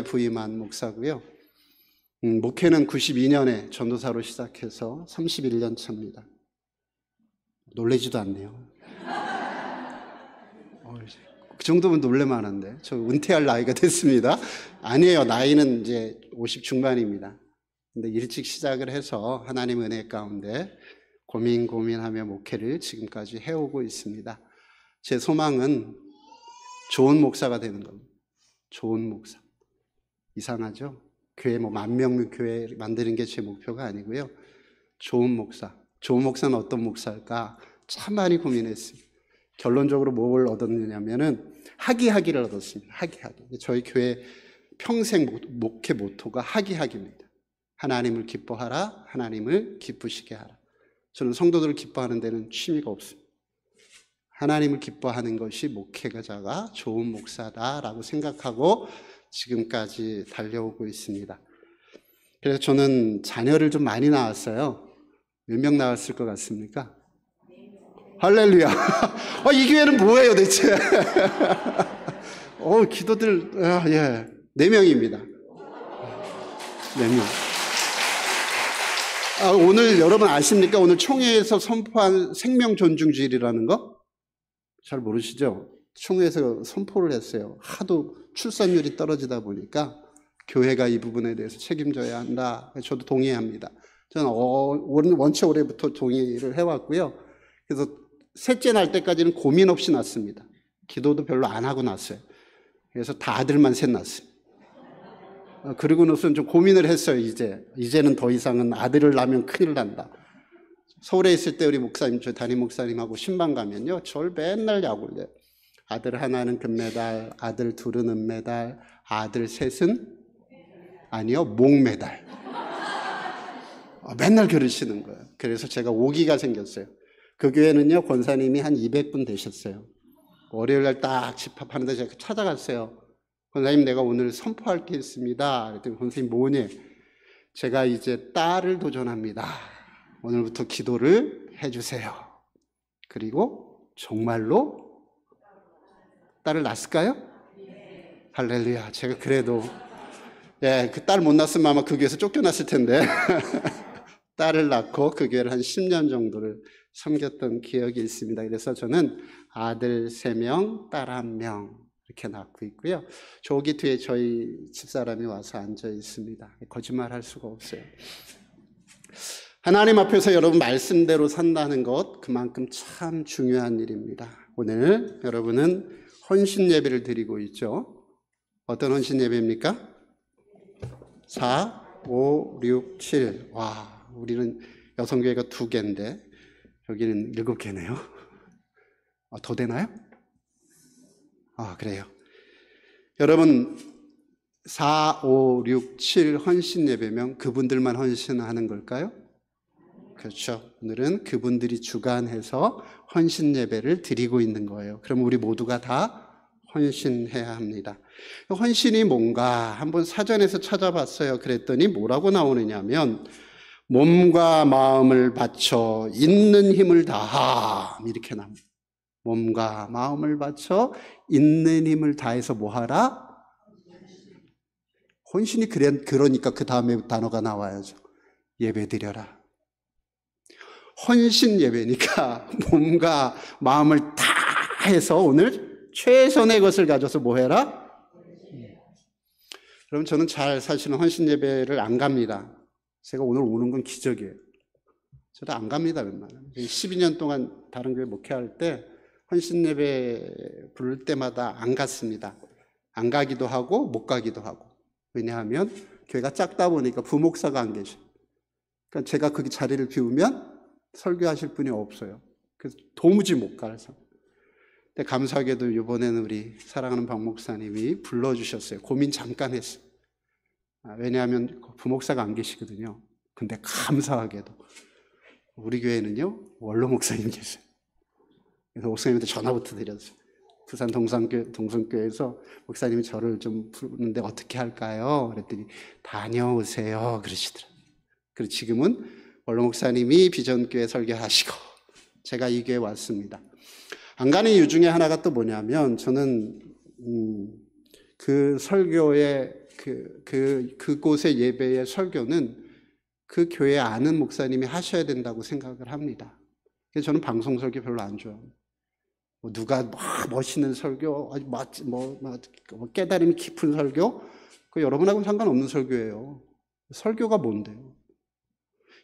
부임한 목사고요. 목회는 92년에 전도사로 시작해서 31년 차입니다. 놀라지도 않네요. 그 정도면 놀랄만한데. 저 은퇴할 나이가 됐습니다. 아니에요. 나이는 이제 50 중반입니다. 근데 일찍 시작을 해서 하나님 은혜 가운데 고민하며 목회를 지금까지 해오고 있습니다. 제 소망은 좋은 목사가 되는 겁니다. 좋은 목사. 이상하죠? 교회 뭐 10,000명 교회 만드는 게 제 목표가 아니고요. 좋은 목사. 좋은 목사는 어떤 목사일까? 참 많이 고민했어요. 결론적으로 뭘 얻었느냐면은 하기를 얻었습니다. 하기. 저희 교회 평생 목회 모토가 하기입니다. 하나님을 기뻐하라, 하나님을 기쁘시게 하라. 저는 성도들을 기뻐하는 데는 취미가 없습니다. 하나님을 기뻐하는 것이 목회자가 좋은 목사다라고 생각하고 지금까지 달려오고 있습니다. 그래서 저는 자녀를 좀 많이 낳았어요. 몇 명 낳았을 것 같습니까? 할렐루야. 이 교회는 뭐예요 대체? 기도들, 예. 4명입니다. 4명. 오늘 여러분 아십니까? 오늘 총회에서 선포한 생명 존중주의라는 거? 잘 모르시죠? 총회에서 선포를 했어요. 하도 출산율이 떨어지다 보니까 교회가 이 부분에 대해서 책임져야 한다. 저도 동의합니다. 저는 원체 올해부터 동의를 해왔고요. 그래서 셋째 날 때까지는 고민 없이 낳습니다. 기도도 별로 안 하고 낳았어요. 그래서 다 아들만 셋 낳았어요. 그리고는 좀 고민을 했어요. 이제는 더 이상은 아들을 낳으면 큰일 난다. 서울에 있을 때 우리 목사님, 저희 담임 목사님하고 신방 가면요, 저를 맨날 약올려요. 아들 하나는 금메달, 아들 둘은 은메달, 아들 셋은 아니요, 목메달. 맨날 그러시는 거예요. 그래서 제가 오기가 생겼어요. 그 교회는요, 권사님이 한 200분 되셨어요. 월요일 날 딱 집합하는데 제가 찾아갔어요. 권사님, 내가 오늘 선포할 게 있습니다. 그랬더니 권사님 뭐니? 제가 이제 딸을 도전합니다. 오늘부터 기도를 해주세요. 그리고 정말로 딸을 낳았을까요? 할렐루야. 제가 그래도 그 딸 못 낳았으면 아마 그 교회에서 쫓겨났을 텐데 딸을 낳고 그 교회를 한 10년 정도를 섬겼던 기억이 있습니다. 그래서 저는 아들 3명, 딸 1명 이렇게 낳고 있고요. 저기 뒤에 저희 집사람이 와서 앉아 있습니다. 거짓말할 수가 없어요. 하나님 앞에서 여러분 말씀대로 산다는 것, 그만큼 참 중요한 일입니다. 오늘 여러분은 헌신 예배를 드리고 있죠. 어떤 헌신 예배입니까? 4, 5, 6, 7. 와, 우리는 여성교회가 2개인데 여기는 7개네요. 더 되나요? 그래요. 여러분 4, 5, 6, 7 헌신 예배면 그분들만 헌신하는 걸까요? 그렇죠. 오늘은 그분들이 주관해서 헌신 예배를 드리고 있는 거예요. 그럼 우리 모두가 다 헌신해야 합니다. 헌신이 뭔가 한번 사전에서 찾아봤어요. 그랬더니 뭐라고 나오느냐면 몸과 마음을 바쳐 있는 힘을 다함 이렇게 나옵니다. 몸과 마음을 바쳐 있는 힘을 다해서 뭐하라? 헌신이 그러니까 그 다음에 단어가 나와야죠. 예배드려라. 헌신 예배니까 몸과 마음을 다 해서 오늘 최선의 것을 가져서 뭐 해라? 그럼 저는 사실은 헌신 예배를 안 갑니다. 제가 오늘 오는 건 기적이에요. 저도 안 갑니다, 웬만하면. 12년 동안 다른 교회 목회할 때 헌신 예배 부를 때마다 안 갔습니다. 안 가기도 하고 못 가기도 하고. 왜냐하면 교회가 작다 보니까 부목사가 안 계셔요. 그러니까 제가 거기 자리를 비우면 설교하실 분이 없어요. 그래서 도무지 못 가서. 근데 감사하게도 이번에는 우리 사랑하는 박 목사님이 불러주셨어요. 고민 잠깐 했어요. 왜냐하면 부목사가 안 계시거든요. 근데 감사하게도 우리 교회는요, 원로 목사님 계세요. 그래서 목사님한테 전화부터 드렸어요. 부산 동성교회에서 목사님이 저를 좀 부르는데 어떻게 할까요? 그랬더니 다녀오세요 그러시더라고요. 그리고 지금은 원로 목사님이 비전교회 설교하시고 제가 이 교회에 왔습니다. 안 가는 이유 중에 하나가 또 뭐냐면 저는 그 설교의 그곳의 예배의 설교는 그 교회 아는 목사님이 하셔야 된다고 생각을 합니다. 그래서 저는 방송 설교 별로 안 좋아합니다. 누가 멋있는 설교, 깨달음이 깊은 설교, 그 여러분하고는 상관없는 설교예요. 설교가 뭔데요?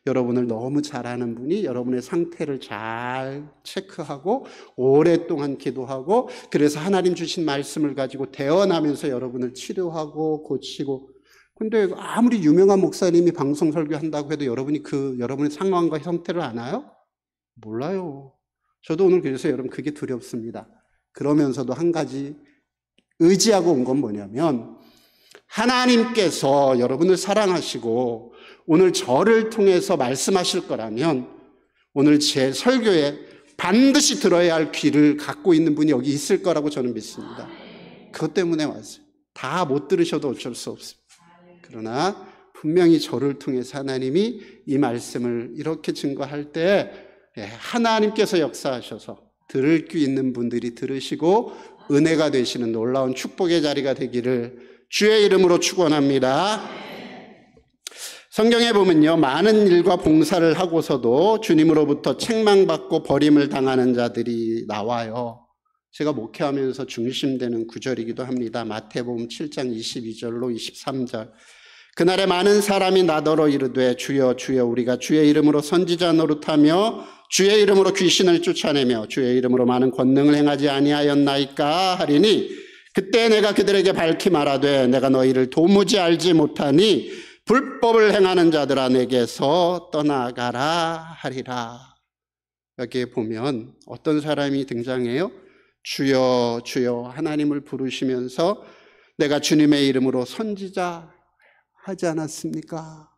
여러분을 너무 잘 아는 분이 여러분의 상태를 잘 체크하고 오랫동안 기도하고 그래서 하나님 주신 말씀을 가지고 대언하면서 여러분을 치료하고 고치고. 근데 아무리 유명한 목사님이 방송 설교한다고 해도 여러분이 여러분의 상황과 형태를 아나요? 몰라요. 저도 오늘 그래서 여러분 그게 두렵습니다. 그러면서도 한 가지 의지하고 온 건 뭐냐면 하나님께서 여러분을 사랑하시고 오늘 저를 통해서 말씀하실 거라면 오늘 제 설교에 반드시 들어야 할 귀를 갖고 있는 분이 여기 있을 거라고 저는 믿습니다. 그것 때문에 왔어요. 다 못 들으셔도 어쩔 수 없습니다. 그러나 분명히 저를 통해서 하나님이 이 말씀을 이렇게 증거할 때 하나님께서 역사하셔서 들을 귀 있는 분들이 들으시고 은혜가 되시는 놀라운 축복의 자리가 되기를 주의 이름으로 축원합니다. 성경에 보면요, 많은 일과 봉사를 하고서도 주님으로부터 책망받고 버림을 당하는 자들이 나와요. 제가 목회하면서 중심되는 구절이기도 합니다. 마태복음 7장 22절로 23절. 그날에 많은 사람이 나더러 이르되 주여 주여 우리가 주의 이름으로 선지자 노릇하며 주의 이름으로 귀신을 쫓아내며 주의 이름으로 많은 권능을 행하지 아니하였나이까 하리니 그때 내가 그들에게 밝히 말하되 내가 너희를 도무지 알지 못하니 불법을 행하는 자들아 내게서 떠나가라 하리라. 여기에 보면 어떤 사람이 등장해요? 주여 주여 하나님을 부르시면서 내가 주님의 이름으로 선지자 하지 않았습니까?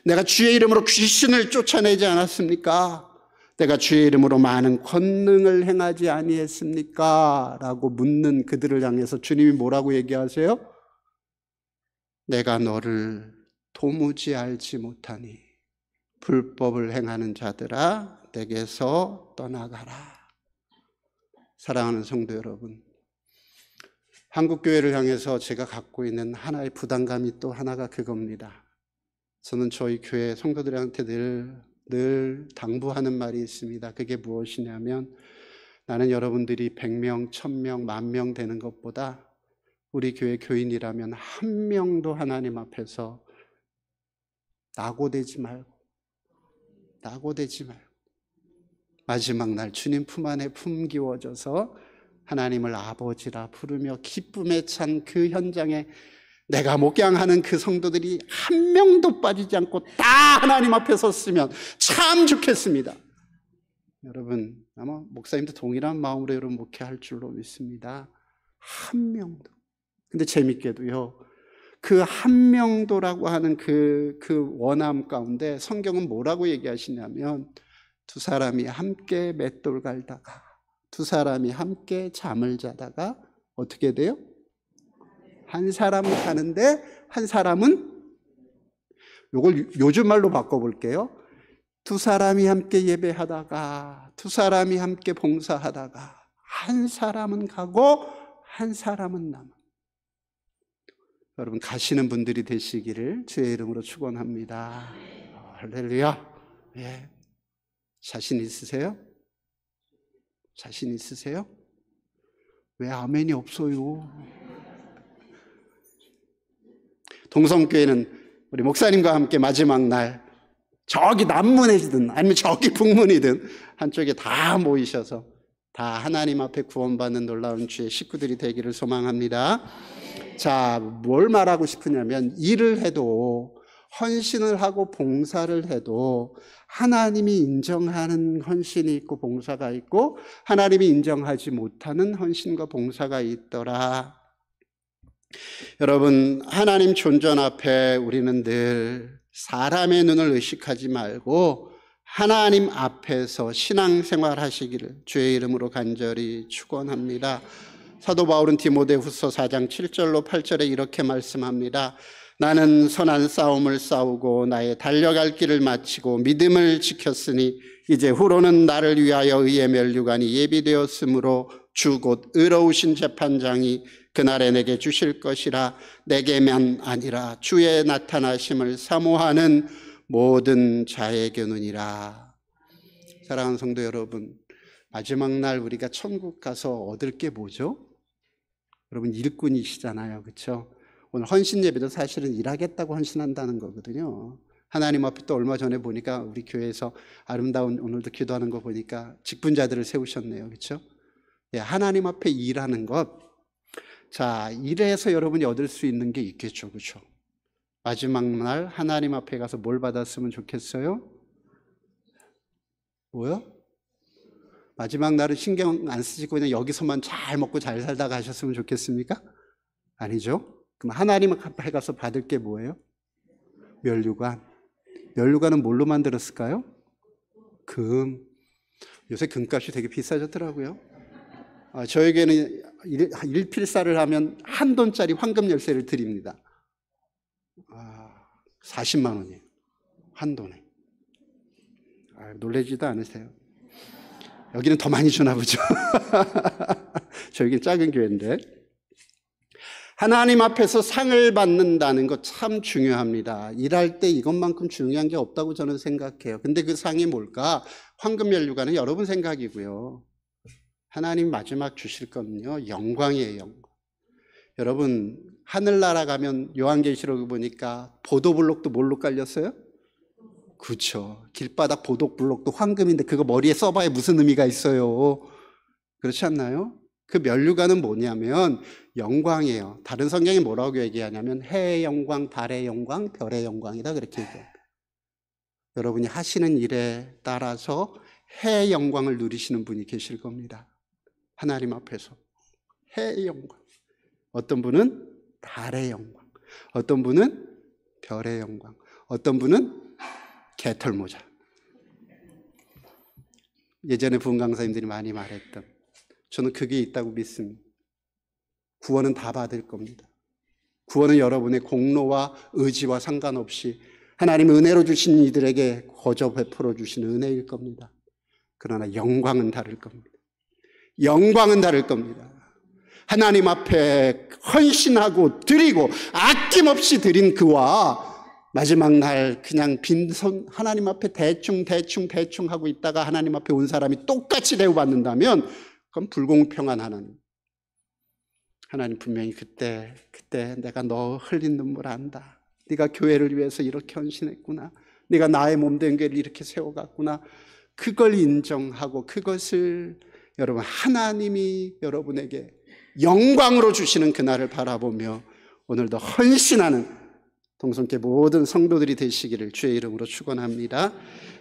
내가 주의 이름으로 귀신을 쫓아내지 않았습니까? 내가 주의 이름으로 많은 권능을 행하지 아니했습니까? 라고 묻는 그들을 향해서 주님이 뭐라고 얘기하세요? 내가 너를 도무지 알지 못하니 불법을 행하는 자들아 내게서 떠나가라. 사랑하는 성도 여러분, 한국교회를 향해서 제가 갖고 있는 하나의 부담감이 또 하나가 그겁니다. 저는 저희 교회 성도들한테 늘 당부하는 말이 있습니다. 그게 무엇이냐면 나는 여러분들이 100명, 1000명, 10,000명 되는 것보다 우리 교회 교인이라면 한 명도 하나님 앞에서 낙오되지 말고 마지막 날 주님 품 안에 품기워져서 하나님을 아버지라 부르며 기쁨에 찬 그 현장에 내가 목양하는 그 성도들이 한 명도 빠지지 않고 다 하나님 앞에 섰으면 참 좋겠습니다. 여러분 아마 목사님도 동일한 마음으로 여러분 목회할 줄로 믿습니다. 한 명도. 근데 재밌게도요, 그 한 명도라고 하는 그 원함 가운데 성경은 뭐라고 얘기하시냐면 두 사람이 함께 맷돌 갈다가 두 사람이 함께 잠을 자다가 어떻게 돼요? 한 사람은 자는데 한 사람은, 요걸 요즘 말로 바꿔볼게요. 두 사람이 함께 예배하다가 두 사람이 함께 봉사하다가 한 사람은 가고 한 사람은 남아. 여러분 가시는 분들이 되시기를 주의 이름으로 축원합니다. 할렐루야. 예. 자신 있으세요? 자신 있으세요? 왜 아멘이 없어요? 동성교회는 우리 목사님과 함께 마지막 날 저기 남문이든 아니면 저기 북문이든 한쪽에 다 모이셔서 다 하나님 앞에 구원받는 놀라운 주의 식구들이 되기를 소망합니다. 자, 뭘 말하고 싶으냐면 일을 해도 헌신을 하고 봉사를 해도 하나님이 인정하는 헌신이 있고 봉사가 있고 하나님이 인정하지 못하는 헌신과 봉사가 있더라. 여러분 하나님 존전 앞에 우리는 늘 사람의 눈을 의식하지 말고 하나님 앞에서 신앙생활 하시기를 주의 이름으로 간절히 축원합니다. 사도 바울은 디모데후서 4장 7절로 8절에 이렇게 말씀합니다. 나는 선한 싸움을 싸우고 나의 달려갈 길을 마치고 믿음을 지켰으니 이제 후로는 나를 위하여 의의 면류관이 예비되었으므로 주 곧 의로우신 재판장이 그날에 내게 주실 것이라. 내게만 아니라 주의 나타나심을 사모하는 모든 자에게는이라. 사랑하는 성도 여러분, 마지막 날 우리가 천국 가서 얻을 게 뭐죠? 여러분, 일꾼이시잖아요, 그렇죠? 오늘 헌신 예배도 사실은 일하겠다고 헌신한다는 거거든요. 하나님 앞에 또 얼마 전에 보니까 우리 교회에서 아름다운 오늘도 기도하는 거 보니까 직분자들을 세우셨네요, 그렇죠? 예, 하나님 앞에 일하는 것, 자, 이래서 여러분이 얻을 수 있는 게 있겠죠, 그렇죠? 마지막 날 하나님 앞에 가서 뭘 받았으면 좋겠어요? 뭐요? 마지막 날은 신경 안 쓰시고 그냥 여기서만 잘 먹고 잘 살다 가셨으면 좋겠습니까? 아니죠. 그럼 하나님 앞에 가서 받을 게 뭐예요? 면류관. 면류관은 뭘로 만들었을까요? 금. 요새 금값이 되게 비싸졌더라고요. 저에게는 일필사를 하면 $1 황금 열쇠를 드립니다. 40만 원이에요. 한 돈에. 놀라지도 않으세요? 여기는 더 많이 주나 보죠. 저희는 작은 교회인데. 하나님 앞에서 상을 받는다는 거 참 중요합니다. 일할 때 이것만큼 중요한 게 없다고 저는 생각해요. 근데 그 상이 뭘까? 황금 면류관은 여러분 생각이고요. 하나님 마지막 주실 거는요, 영광이에요, 영광. 여러분, 하늘나라 가면 요한계시록 보니까 보도블록도 뭘로 깔렸어요? 그렇죠. 길바닥 보도블록도 황금인데 그거 머리에 써봐야 무슨 의미가 있어요? 그렇지 않나요? 그 면류관은 뭐냐면 영광이에요. 다른 성경이 뭐라고 얘기하냐면 해의 영광, 달의 영광, 별의 영광이다, 그렇게 얘기해요. 여러분이 하시는 일에 따라서 해의 영광을 누리시는 분이 계실 겁니다. 하나님 앞에서 해의 영광. 어떤 분은 달의 영광, 어떤 분은 별의 영광, 어떤 분은 개털모자. 예전에 부흥 강사님들이 많이 말했던, 저는 그게 있다고 믿습니다. 구원은 다 받을 겁니다. 구원은 여러분의 공로와 의지와 상관없이 하나님 은혜로 주신 이들에게 거저 베풀어 주신 은혜일 겁니다. 그러나 영광은 다를 겁니다. 영광은 다를 겁니다. 하나님 앞에 헌신하고 드리고 아낌없이 드린 그와 마지막 날 그냥 빈손 하나님 앞에 대충 하고 있다가 하나님 앞에 온 사람이 똑같이 대우받는다면 그건 불공평한 하나님. 하나님 분명히 그때 내가 너 흘린 눈물 안다. 네가 교회를 위해서 이렇게 헌신했구나. 네가 나의 몸된 교회를 이렇게 세워갔구나. 그걸 인정하고 그것을 여러분 하나님이 여러분에게 영광으로 주시는 그날을 바라보며 오늘도 헌신하는 동성계 모든 성도들이 되시기를 주의 이름으로 축원합니다.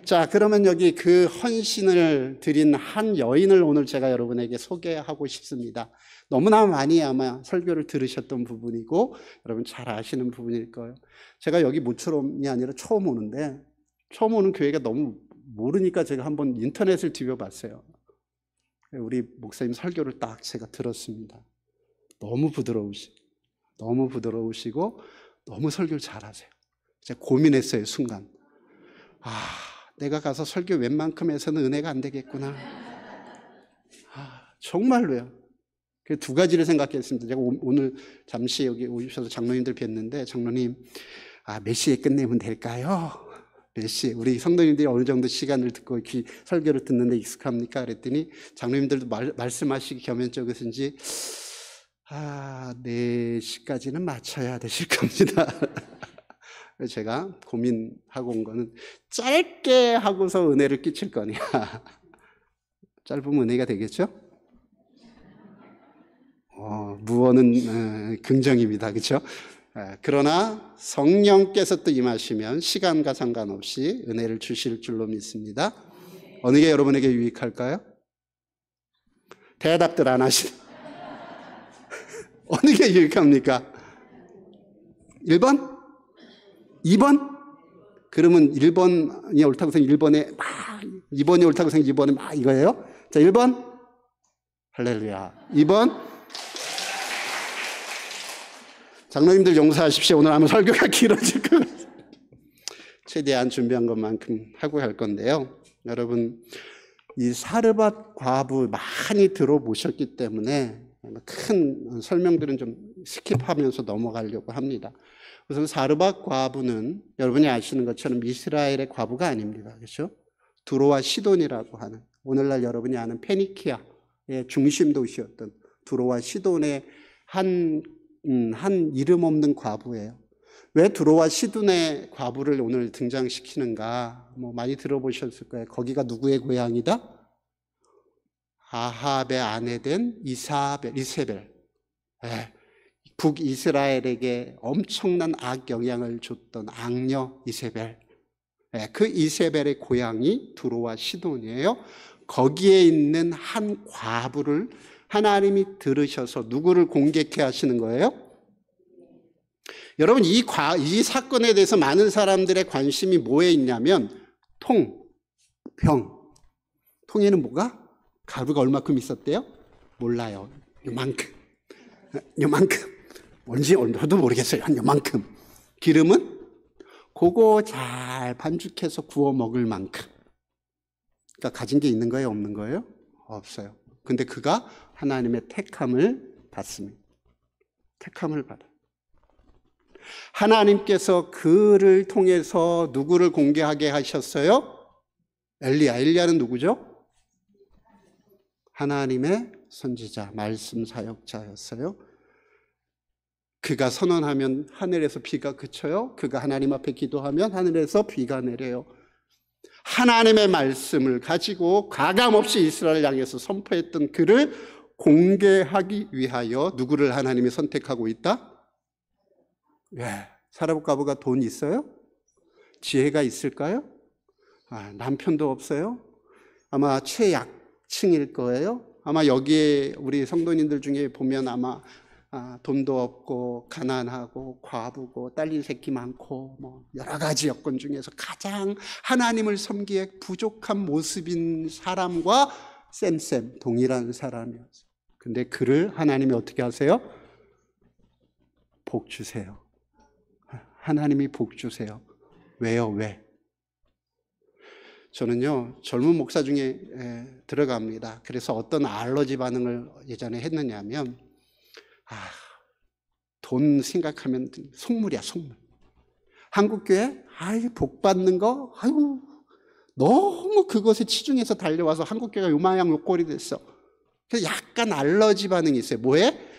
자, 그러면 여기 그 헌신을 드린 한 여인을 오늘 제가 여러분에게 소개하고 싶습니다. 너무나 많이 아마 설교를 들으셨던 부분이고 여러분 잘 아시는 부분일 거예요. 제가 여기 모처럼이 아니라 처음 오는데 처음 오는 교회가 너무 모르니까 제가 한번 인터넷을 뒤져봤어요. 우리 목사님 설교를 딱 제가 들었습니다. 너무 부드러우시고 너무 설교를 잘하세요. 제가 고민했어요, 순간. 내가 가서 설교 웬만큼 해서는 은혜가 안 되겠구나. 정말로요. 그 두 가지를 생각했습니다. 제가 오늘 잠시 여기 오셔서 장로님들 뵀는데 장로님, 몇 시에 끝내면 될까요? 몇 시? 우리 성도님들이 어느 정도 시간을 듣고 설교를 듣는데 익숙합니까? 그랬더니 장로님들도 말씀하시기 겸연쩍으신지 4시까지는 맞춰야 되실 겁니다. 제가 고민하고 온 거는 짧게 하고서 은혜를 끼칠 거냐. 짧으면 은혜가 되겠죠? 무언은 긍정입니다. 그렇죠? 그러나 성령께서 또 임하시면 시간과 상관없이 은혜를 주실 줄로 믿습니다. 어느 게 여러분에게 유익할까요? 대답들 안 하시네. 어느 게 유익합니까? 1번? 2번? 그러면 1번이 옳다고 생각 1번에 2번이 옳다고 생각 2번에 이거예요? 자, 1번 할렐루야. 2번 장로님들 용서하십시오. 오늘 아마 설교가 길어질 것 같아요. 최대한 준비한 것만큼 하고 갈 건데요. 여러분, 이 사르밧 과부 많이 들어보셨기 때문에 큰 설명들은 좀 스킵하면서 넘어가려고 합니다. 우선 사르밧 과부는 여러분이 아시는 것처럼 이스라엘의 과부가 아닙니다. 그렇죠? 두로와 시돈이라고 하는, 오늘날 여러분이 아는 페니키아의 중심 도시였던 두로와 시돈의 한 이름 없는 과부예요. 왜 두로와 시돈의 과부를 오늘 등장시키는가? 많이 들어보셨을 거예요. 거기가 누구의 고향이다? 아합의 아내 된 이세벨. 북이스라엘에게 엄청난 악 영향을 줬던 악녀 이세벨. 그 이세벨의 고향이 두로와 시돈이에요. 거기에 있는 한 과부를 하나님이 들으셔서 누구를 공격해 하시는 거예요? 여러분, 이 사건에 대해서 많은 사람들의 관심이 뭐에 있냐면 병. 통에는 뭐가? 가루가 얼마큼 있었대요? 몰라요. 요만큼. 뭔지 저도 모르겠어요. 한 요만큼. 기름은 그거 잘 반죽해서 구워 먹을 만큼. 그러니까 가진 게 있는 거예요? 없는 거예요? 없어요. 근데 그가 하나님의 택함을 받습니다. 택함을 받아. 하나님께서 그를 통해서 누구를 공개하게 하셨어요? 엘리야는 누구죠? 하나님의 선지자, 말씀 사역자였어요. 그가 선언하면 하늘에서 비가 그쳐요. 그가 하나님 앞에 기도하면 하늘에서 비가 내려요. 하나님의 말씀을 가지고 가감없이 이스라엘을 향해서 선포했던 그를 공개하기 위하여 누구를 하나님이 선택하고 있다? 사르밧 과부가 돈 있어요? 지혜가 있을까요? 남편도 없어요? 아마 최약층일 거예요. 아마 여기에 우리 성도님들 중에 보면 아마 돈도 없고 가난하고 과부고 딸린 새끼 많고 여러 가지 여건 중에서 가장 하나님을 섬기기에 부족한 모습인 사람과 쌤 동일한 사람이었어요. 근데 그를 하나님이 어떻게 하세요? 복 주세요. 하나님이 복 주세요. 왜요? 왜? 저는요, 젊은 목사 중에 들어갑니다. 그래서 어떤 알러지 반응을 예전에 했느냐면, 돈 생각하면 속물이야, 속물. 한국교회, 복 받는 거, 너무 그것에 치중해서 달려와서 한국교회가 요마양 요꼴이 됐어. 그래서 약간 알러지 반응이 있어요. 뭐에?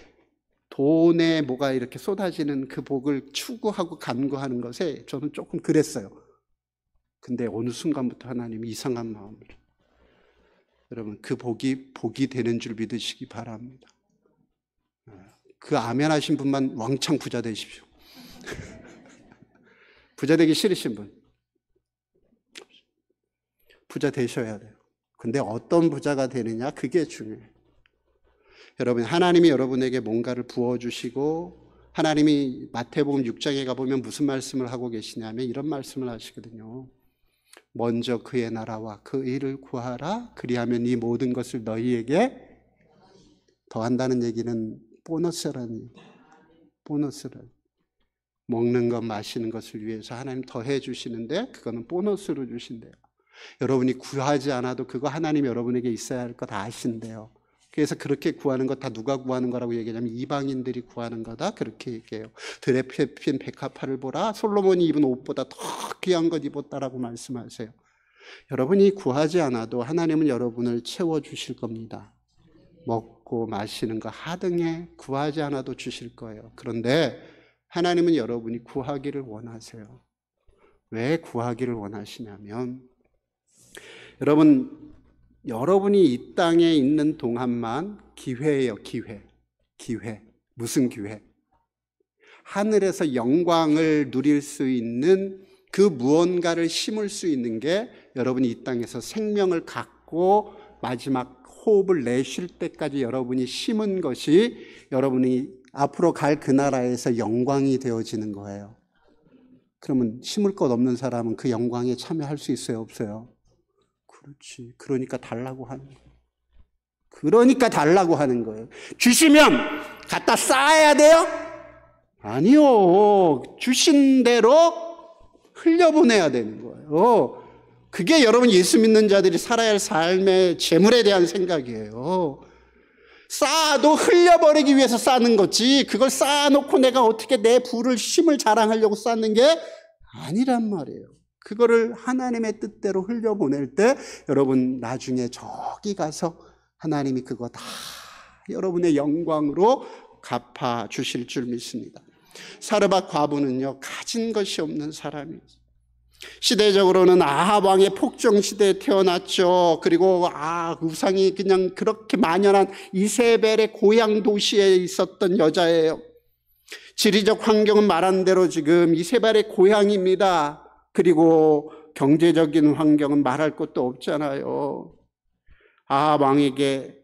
돈에 뭐가 이렇게 쏟아지는 그 복을 추구하고 간구하는 것에 저는 조금 그랬어요. 근데 어느 순간부터 하나님이 이상한 마음을, 여러분 그 복이 되는 줄 믿으시기 바랍니다. 그 아멘 하신 분만 왕창 부자 되십시오. 부자 되기 싫으신 분 부자 되셔야 돼요. 근데 어떤 부자가 되느냐, 그게 중요해요. 여러분, 하나님이 여러분에게 뭔가를 부어주시고, 하나님이 마태복음 6장에 가보면 무슨 말씀을 하고 계시냐면 이런 말씀을 하시거든요. 먼저 그의 나라와 그 일을 구하라. 그리하면 이 모든 것을 너희에게 더한다는 얘기는 보너스라는 얘기예요. 보너스를. 먹는 것, 마시는 것을 위해서 하나님 더해 주시는데 그거는 보너스로 주신대요. 여러분이 구하지 않아도 그거 하나님이 여러분에게 있어야 할 거 다 아신대요. 그래서 그렇게 구하는 거 다 누가 구하는 거라고 얘기하냐면 이방인들이 구하는 거다, 그렇게 얘기해요. 들에 핀 백합화를 보라, 솔로몬이 입은 옷보다 더 귀한 것 입었다라고 말씀하세요. 여러분이 구하지 않아도 하나님은 여러분을 채워주실 겁니다. 먹고 마시는 거 하등에 구하지 않아도 주실 거예요. 그런데 하나님은 여러분이 구하기를 원하세요. 왜 구하기를 원하시냐면, 여러분이 이 땅에 있는 동안만 기회예요. 기회. 무슨 기회? 하늘에서 영광을 누릴 수 있는 그 무언가를 심을 수 있는 게, 여러분이 이 땅에서 생명을 갖고 마지막 호흡을 내쉴 때까지 여러분이 심은 것이 여러분이 앞으로 갈 그 나라에서 영광이 되어지는 거예요. 그러면 심을 것 없는 사람은 그 영광에 참여할 수 있어요, 없어요? 그렇지. 그러니까 달라고 하는 거예요. 주시면 갖다 쌓아야 돼요? 아니요. 주신 대로 흘려보내야 되는 거예요. 그게 여러분 예수 믿는 자들이 살아야 할 삶의 재물에 대한 생각이에요. 쌓아도 흘려버리기 위해서 쌓는 거지, 그걸 쌓아놓고 내가 어떻게 내 부를 힘을 자랑하려고 쌓는 게 아니란 말이에요. 그거를 하나님의 뜻대로 흘려보낼 때 여러분 나중에 저기 가서 하나님이 그거 다 여러분의 영광으로 갚아주실 줄 믿습니다. 사르밧 과부는요, 가진 것이 없는 사람이에요. 시대적으로는 아합 왕의 폭정 시대에 태어났죠. 그리고 우상이 그냥 그렇게 만연한 이세벨의 고향 도시에 있었던 여자예요. 지리적 환경은 말한 대로 지금 이세벨의 고향입니다. 그리고 경제적인 환경은 말할 것도 없잖아요. 아합 왕에게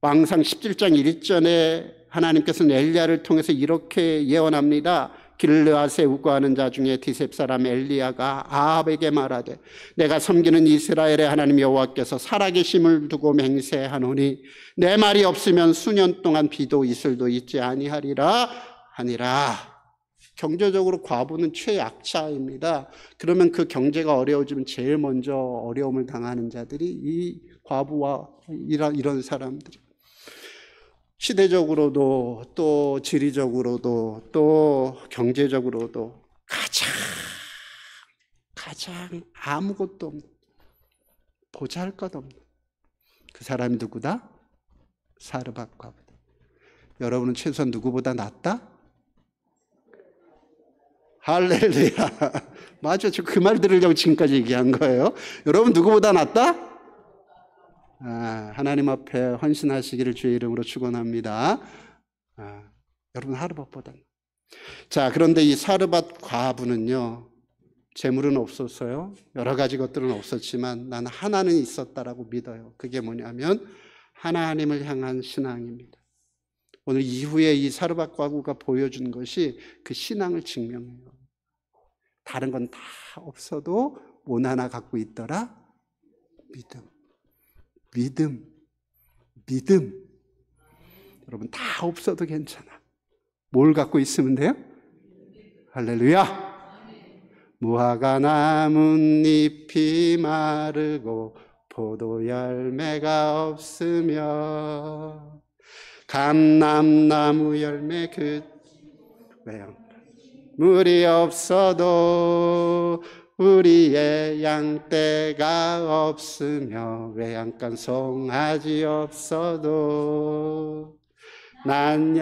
왕상 17장 1절에 하나님께서는 엘리야를 통해서 이렇게 예언합니다. 길르앗에 우거하는 자 중에 디셉 사람 엘리야가 아합에게 말하되 내가 섬기는 이스라엘의 하나님 여호와께서 살아계심을 두고 맹세하노니 내 말이 없으면 수년 동안 비도 이슬도 있지 아니하리라 하니라. 경제적으로 과부는 최약자입니다. 그러면 그 경제가 어려워지면 제일 먼저 어려움을 당하는 자들이 이 과부와 이런 사람들이. 시대적으로도 또 지리적으로도 또 경제적으로도 가장 아무것도 없는, 보잘것없는 그 사람이 누구다? 사르밧 과부다. 여러분은 최소한 누구보다 낫다? 할렐루야. 맞아, 저 그 말 들으려고 지금까지 얘기한 거예요. 여러분 누구보다 낫다? 하나님 앞에 헌신하시기를 주의 이름으로 축원합니다. 여러분 사르밧보다. 자, 그런데 이 사르밧 과부는요, 재물은 없었어요. 여러 가지 것들은 없었지만 나는 하나는 있었다라고 믿어요. 그게 뭐냐면 하나님을 향한 신앙입니다. 오늘 이후에 이 사르밧 과부가 보여준 것이 그 신앙을 증명해요. 다른 건 다 없어도 뭐 하나 갖고 있더라? 믿음. 여러분 다 없어도 괜찮아. 뭘 갖고 있으면 돼요? 할렐루야. 무화과 나뭇잎이 마르고 포도 열매가 없으며 감람나무 열매 물이 없어도 우리의 양떼가 없으며 외양간 송아지 없어도 난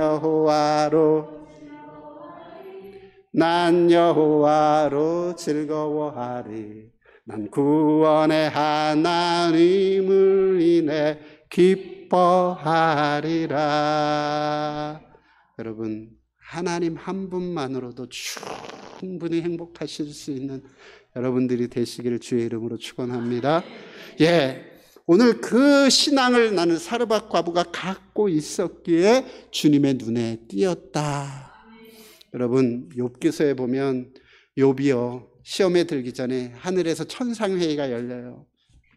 여호와로 즐거워하리. 난 구원의 하나님을 인해 기뻐하리라. 여러분, 하나님 한 분만으로도 충분히 행복하실 수 있는 여러분들이 되시기를 주의 이름으로 축원합니다. 오늘 그 신앙을 나는 사르밧 과부가 갖고 있었기에 주님의 눈에 띄었다. 여러분, 욥기서에 보면 욥이요, 시험에 들기 전에 하늘에서 천상회의가 열려요.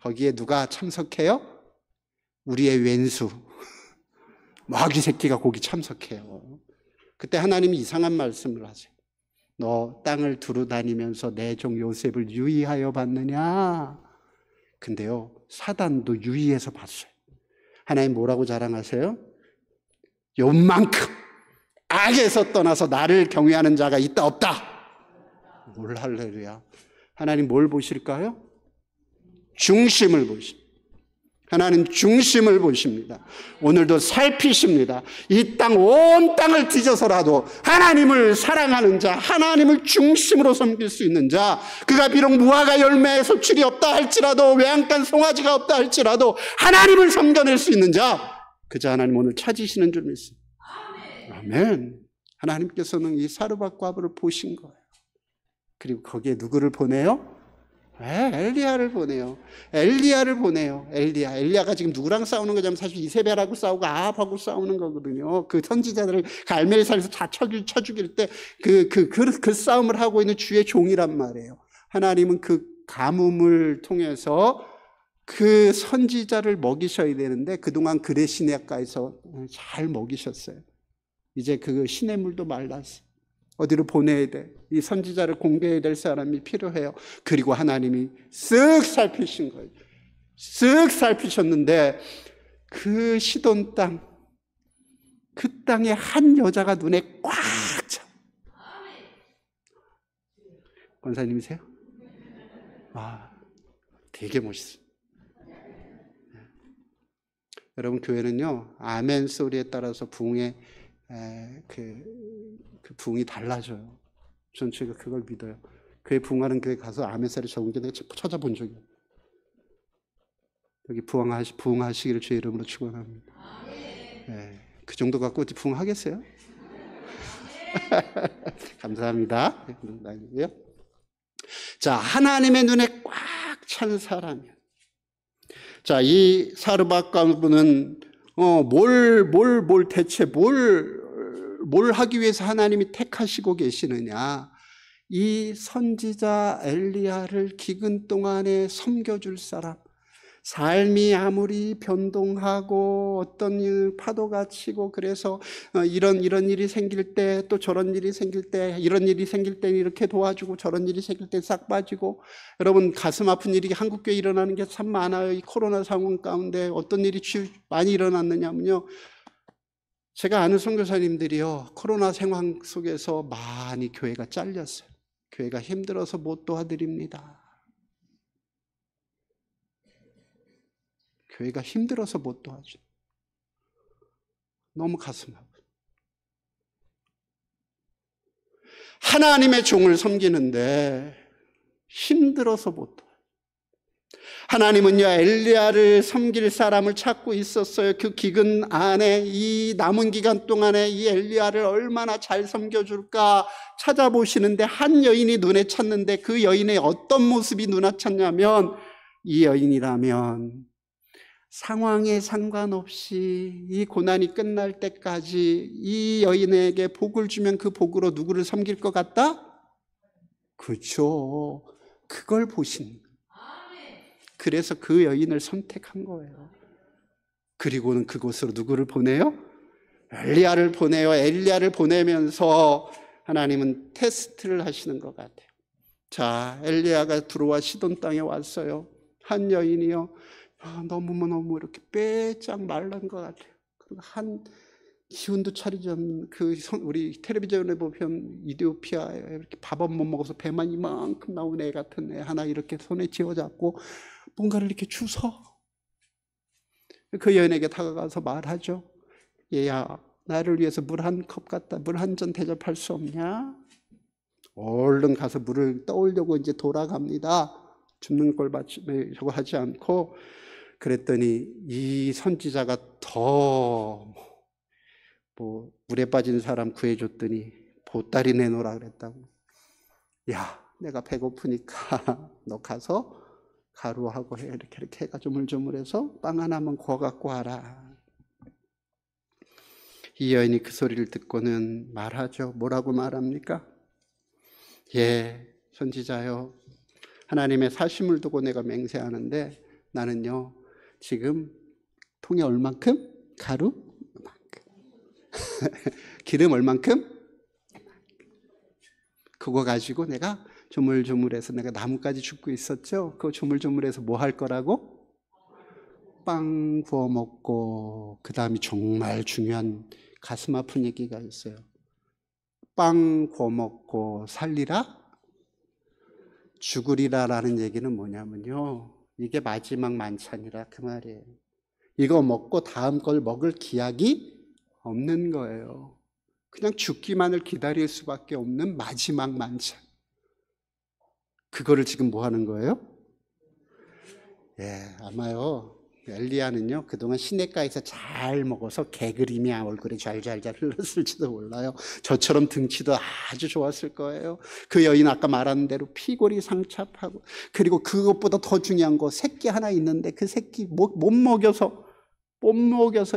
거기에 누가 참석해요? 우리의 왼수 마귀 새끼가 거기 참석해요. 그때 하나님이 이상한 말씀을 하세요. 너 땅을 두루 다니면서 내 종 요셉을 유의하여 봤느냐? 근데요, 사단도 유의해서 봤어요. 하나님 뭐라고 자랑하세요? 요만큼 악에서 떠나서 나를 경외하는 자가 있다 없다? 뭘 할렐루야. 하나님 뭘 보실까요? 중심을 보십니다. 하나님 중심을 보십니다. 오늘도 살피십니다. 이 땅 온 땅을 뒤져서라도 하나님을 사랑하는 자, 하나님을 중심으로 섬길 수 있는 자, 그가 비록 무화과 열매에 소출이 없다 할지라도 외양간 송아지가 없다 할지라도 하나님을 섬겨낼 수 있는 자, 그저 하나님 오늘 찾으시는 줄 믿습니다. 아멘. 하나님께서는 이 사르밧 과부를 보신 거예요. 그리고 거기에 누구를 보내요? 엘리야를 보내요. 엘리야가 지금 누구랑 싸우는 거냐면 사실 이세벨하고 싸우고 아합하고 싸우는 거거든요. 그 선지자들을 갈멜산에서 다 쳐 죽일 때 그 싸움을 하고 있는 주의 종이란 말이에요. 하나님은 그 가뭄을 통해서 그 선지자를 먹이셔야 되는데 그동안 그레 시내가에서 잘 먹이셨어요. 이제 그 시냇물도 말랐어요. 어디로 보내야 돼. 이 선지자를 공개해야 될 사람이 필요해요. 그리고 하나님이 쓱 살피신 거예요. 쓱 살피셨는데 그 시돈 땅, 그 땅에 한 여자가 눈에 꽉 차. 권사님이세요? 아, 되게 멋있어요. 여러분, 교회는요, 아멘 소리에 따라서 부흥의 그 부흥이 달라져요. 전 제가 그걸 믿어요. 교회 부흥하는 교회 가서 아멘 소리 적은 게 내가 찾아본 적이에요. 여기 부흥하시기를 주의 이름으로 축원합니다. 네, 그 정도 갖고 어디 부흥하겠어요? 감사합니다. 자, 하나님의 눈에 꽉 찬 사람이요. 자, 이 사르밧가브는 대체 뭘 하기 위해서 하나님이 택하시고 계시느냐? 이 선지자 엘리야를 기근 동안에 섬겨줄 사람, 삶이 아무리 변동하고 어떤 파도가 치고 그래서 이런 일이 생길 때 또 저런 일이 생길 때 이런 일이 생길 때 이렇게 도와주고 저런 일이 생길 때 싹 빠지고 여러분 가슴 아픈 일이 한국교회에 일어나는 게 참 많아요. 이 코로나 상황 가운데 어떤 일이 많이 일어났느냐면요. 제가 아는 선교사님들이요. 코로나 상황 속에서 많이 교회가 잘렸어요. 교회가 힘들어서 못 도와드립니다. 교회가 힘들어서 못 도와줘. 너무 가슴 아파. 하나님의 종을 섬기는데 힘들어서 못 도와줘. 하나님은요, 엘리야를 섬길 사람을 찾고 있었어요. 그 기근 안에 이 남은 기간 동안에 이 엘리야를 얼마나 잘 섬겨줄까 찾아보시는데 한 여인이 눈에 찼는데 그 여인의 어떤 모습이 눈에 찼냐면 이 여인이라면 상황에 상관없이 이 고난이 끝날 때까지 이 여인에게 복을 주면 그 복으로 누구를 섬길 것 같다? 그렇죠. 그걸 보신. 그래서 그 여인을 선택한 거예요. 그리고는 그곳으로 누구를 보내요? 엘리야를 보내요. 엘리야를 보내면서 하나님은 테스트를 하시는 것 같아요. 자, 엘리야가 들어와 시돈 땅에 왔어요. 한 여인이요. 너무 이렇게 빼짝 말란 것 같아요. 그리고 한 기운도 차리지 않는 우리 텔레비전에 보면 이디오피아에 이렇게 밥은 못 먹어서 배만 이만큼 나온 애 같은 애 하나 이렇게 손에 쥐어잡고 뭔가를 이렇게 주워. 그 여인에게 다가가서 말하죠. 얘야, 나를 위해서 물 한 컵 갖다 물 한 잔 대접할 수 없냐? 얼른 가서 물을 떠오려고 이제 돌아갑니다. 줍는 걸 저거 하지 않고. 그랬더니 이 선지자가 더 물에 빠진 사람 구해줬더니 보따리 내놓으라 그랬다고. 야, 내가 배고프니까 너 가서 가루하고 이렇게 해가 조물조물해서 빵 하나만 구워 갖고 와라. 이 여인이 그 소리를 듣고는 말하죠. 뭐라고 말합니까? 예, 선지자요. 하나님의 사심을 두고 내가 맹세하는데 나는요. 지금 통에 얼만큼? 가루? 기름 얼만큼? 그거 가지고 내가 조물조물해서 내가 나뭇가지 줍고 있었죠. 그거 조물조물해서 뭐 할 거라고? 빵 구워 먹고. 그 다음이 정말 중요한 가슴 아픈 얘기가 있어요. 빵 구워 먹고 살리라? 죽으리라라는 얘기는 뭐냐면요. 이게 마지막 만찬이라 그 말이에요. 이거 먹고 다음 걸 먹을 기약이 없는 거예요. 그냥 죽기만을 기다릴 수밖에 없는 마지막 만찬. 그거를 지금 뭐 하는 거예요? 예, 아마요. 엘리야는요, 그동안 시냇가에서 잘 먹어서 개그림이 얼굴에 잘잘잘 흘렀을지도 몰라요. 저처럼 등치도 아주 좋았을 거예요. 그 여인 아까 말한 대로 피골이 상찹하고, 그리고 그것보다 더 중요한 거, 새끼 하나 있는데 그 새끼 못 먹여서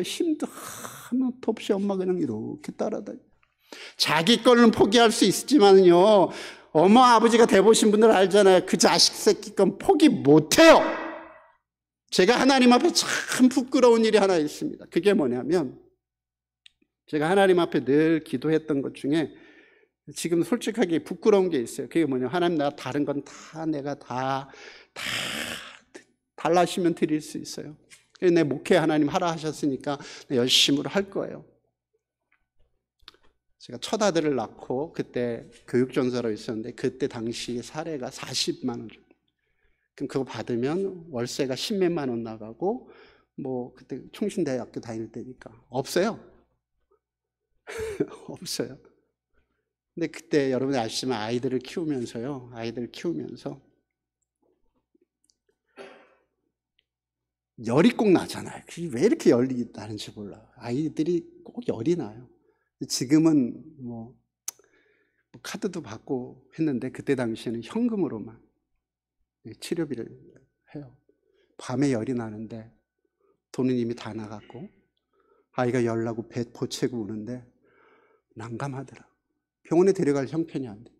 힘도 하나도 없이 엄마 그냥 이렇게 따라다녀. 자기 거는 포기할 수 있지만요, 어머 아버지가 돼보신 분들 알잖아요. 그 자식 새끼 건 포기 못해요. 제가 하나님 앞에 참 부끄러운 일이 하나 있습니다. 그게 뭐냐면 제가 하나님 앞에 늘 기도했던 것 중에 지금 솔직하게 부끄러운 게 있어요. 그게 뭐냐, 하나님 내가 다른 건 다 내가 다 달라시면 드릴 수 있어요. 내 목회 하나님 하라 하셨으니까 열심으로 할 거예요. 제가 첫 아들을 낳고 그때 교육전사로 있었는데 그때 당시 사례가 40만 원 정도. 그럼 그거 받으면 월세가 10몇만 원 나가고 뭐 그때 총신대학교 다닐 때니까 없어요. 없어요. 근데 그때 여러분이 아시지만 아이들을 키우면서요. 아이들을 키우면서 열이 꼭 나잖아요. 왜 이렇게 열이 나는지 몰라요. 아이들이 꼭 열이 나요. 지금은 뭐 카드도 받고 했는데 그때 당시에는 현금으로만 치료비를 해요. 밤에 열이 나는데 돈은 이미 다 나갔고 아이가 열나고 배 보채고 우는데 난감하더라. 병원에 데려갈 형편이 안 돼.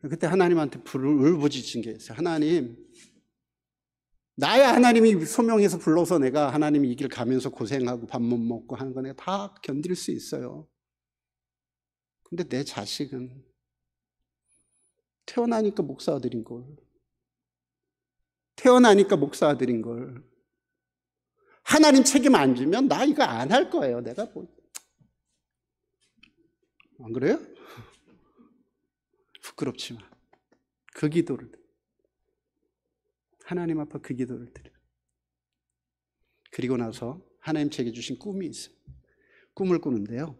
그때 하나님한테 울부짖은 게 있어요. 하나님, 나야 하나님이 소명해서 불러서 내가 하나님이 이 길 가면서 고생하고 밥 못 먹고 하는 거 내가 다 견딜 수 있어요. 근데 내 자식은 태어나니까 목사 아들인 걸. 태어나니까 목사 아들인 걸. 하나님 책임 안 지면 나 이거 안 할 거예요. 내가 뭐. 안 그래요? 부끄럽지만 그 기도를 하나님 앞에 그 기도를 드려요. 그리고 나서 하나님 제게 주신 꿈이 있어요. 꿈을 꾸는데요.